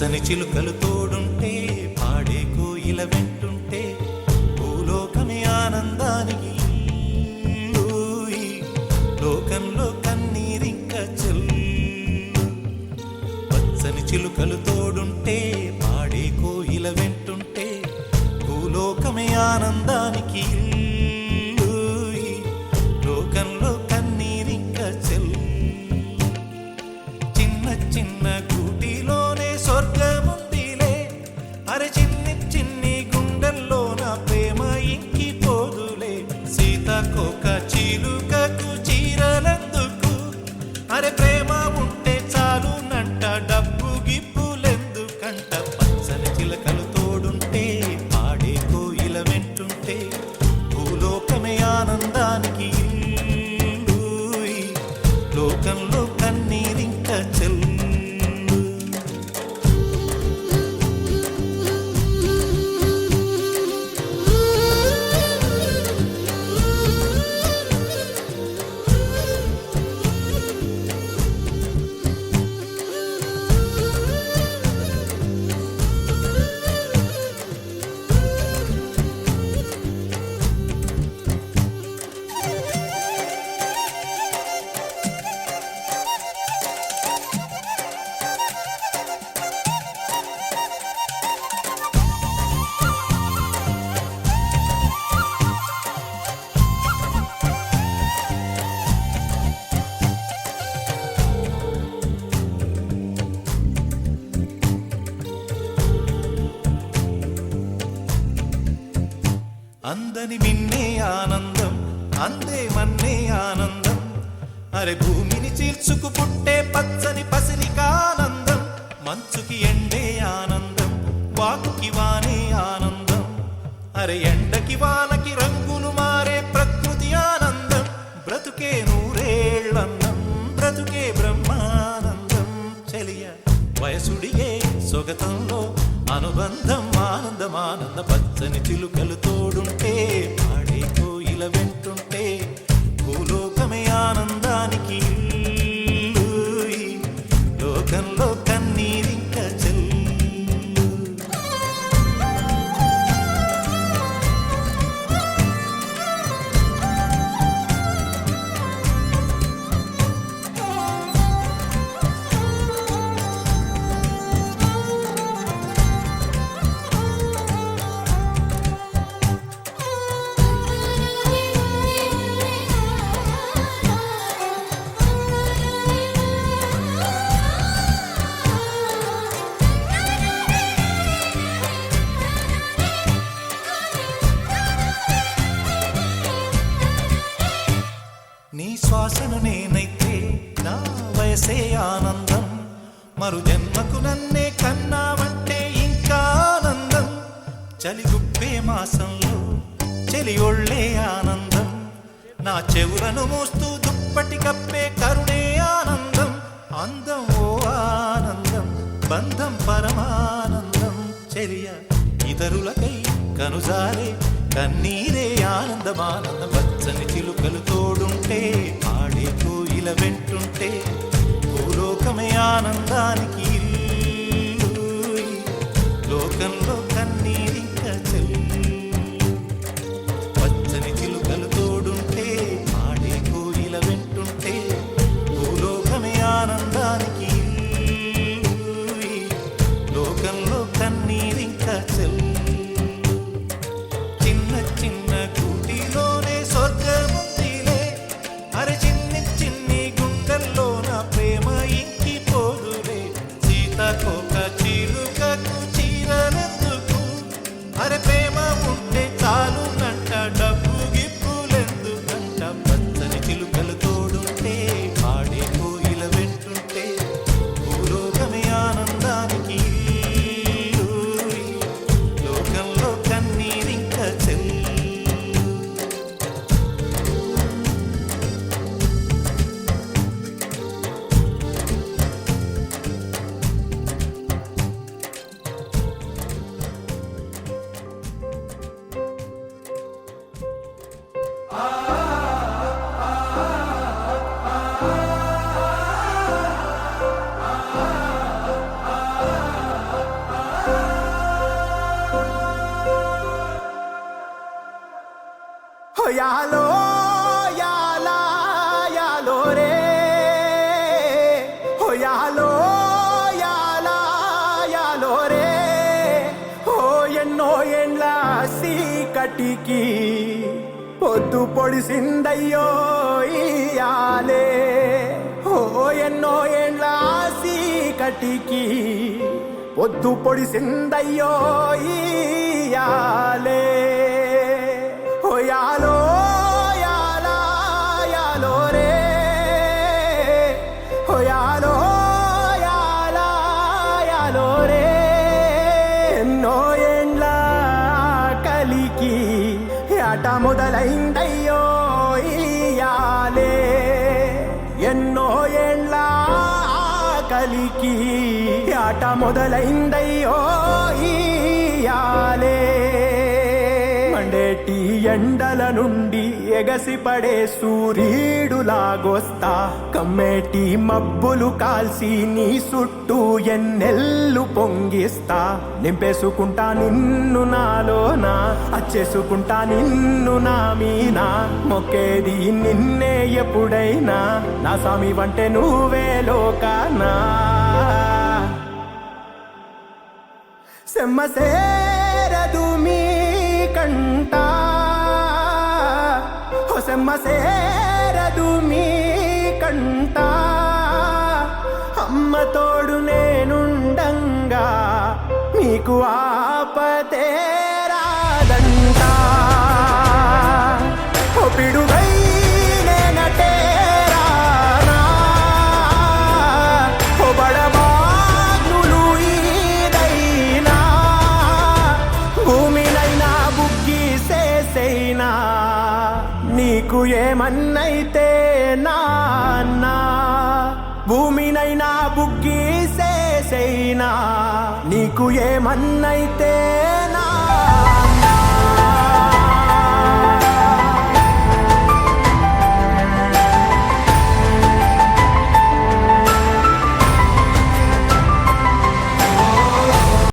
పచ్చని చిలుకలు తోడుంటే పాడే కోయిల వెంటుంటే భూలోకమే ఆనందానికి లోకంలో కన్నీరింక చెల్లు. పచ్చని చిలుకలు తోడుంటే పాడే కోయిల వెంటుంటే భూలోకమే ఆనందానికి లోకంలో కన్నీరింక చెల్లు. చిన్న చిన్న గూటిలోనే స్వర్గముందిలే, అరే చిన్ని చిన్ని గుండెల్లో నా ప్రేమ ఇంకిపోదులే. సీతాకోక చిలుకకు చీరలెందుకు, అరే ప్రేమ ఉంటే చాలునంట, డబ్బు గిప్పులెందుకంట. పచ్చని చిలకలు తోడుంటే పాడే కోయిల వెంటుంటే భూలోకమే ఆనందానికి లోకంలో కన్నీరింక చెల్లు. అందని మిన్నే ఆనందం, అందే మన్నే ఆనందం, అరే భూమిని చీల్చుకు పుట్టే పచ్చని పసిరికానందం. మంచుకి ఎండే ఆనందం, వాకుకి వానే ఆనందం, అరే ఎండకి వానకి రంగులు మారే ప్రకృతి ఆనందం. బ్రతుకే నూరేళ్ళన్నం, బ్రతుకే బ్రహ్మానందం. చెలియ వయసుడిగే సొగతంలో అనుబంధం ఆనందమానంద. పచ్చని చిలుకలు తోడుంటే పాడే కోయిల వెంటుంటే భూలోకమే ఆనందానికి లోకంలో కన్నీరింక చెల్లు. నీ శ్వాసను నేనైతే నా వయసే ఆనందం, మరు జన్మకు నన్నే కన్నావంటే ఇంకా ఆనందం. చలిగుప్పే మాసంలో చెలి ఒళ్ళే ఆనందం, నా చెవులను మోస్తూ దుప్పటి కప్పే కరుణే ఆనందం. అందం ఓ ఆనందం, బంధం పరమానందం. చెలియ ఇతరులకై కనుజారే కన్నీరే ఆనందమానందం. పచ్చని చిలుకలు తోడుంటే పాడే కోయిల వెంటుంటే భూలోకమే ఆనందానికి లోకంలో కన్నీరింక చెల్లు. పచ్చని చిలుకలు తోడుంటే పాడే కోయిల వెంటుంటే భూలోకమే ఆనందానికి లోకంలో కన్నీరింక చెల్లు. చిన్న చిన్న గూటిలోనే స్వర్గముందిలే, అరే చిన్ని చిన్ని గుండెల్లో నా ప్రేమ ఇంకిపోదులే. కటికి పొద్దు పొడిసిందయ్యో ఇయాలే ఓ ఎన్నో ఏండ్ల కటికి పొద్దు పొడిసిందయ్యో ఇయాలే ఓ యాలో యాలా యాలో రే ఓ యాలో యాలా యాలో రే ఎన్నో ఏండ్ల కలికి ఆట మొదలైందయ్యో ఇయాలే ఎన్నో ఏండ్ల కలికి ఆట మొదలైందయ్యో ఇయాలే మండేటి ఎండల నుండి ఎగసిపడే సూర్యుడులాగొస్తా కమ్మేటి మబ్బులు కాల్సి నీ చుట్టూ ఎన్నెల్లు పొంగిస్తా నింపేసుకుంటా నిన్ను నాలోనా అచ్చేసుకుంటా నిన్ను నా మీనా మొక్కేది నిన్నే ఎప్పుడైనా నా స్వామి వంటే నువ్వే లోకానా సెమ్మసేరదు మీ కంట సెమ్మసేరదు మీ కంట అమ్మ తోడు నేనుండంగా మీకు ఆపతే రాదంట ఓ పిడుగై నేనటేరానా ఓ బడబాగ్నులు ఈదైనా భూమినైనా బుగ్గి సేసైనా నీకు ఏమన్నైతే నాన్నా భూమినైనా బుగ్గి సేసైనా నీకు ఏమన్నైతే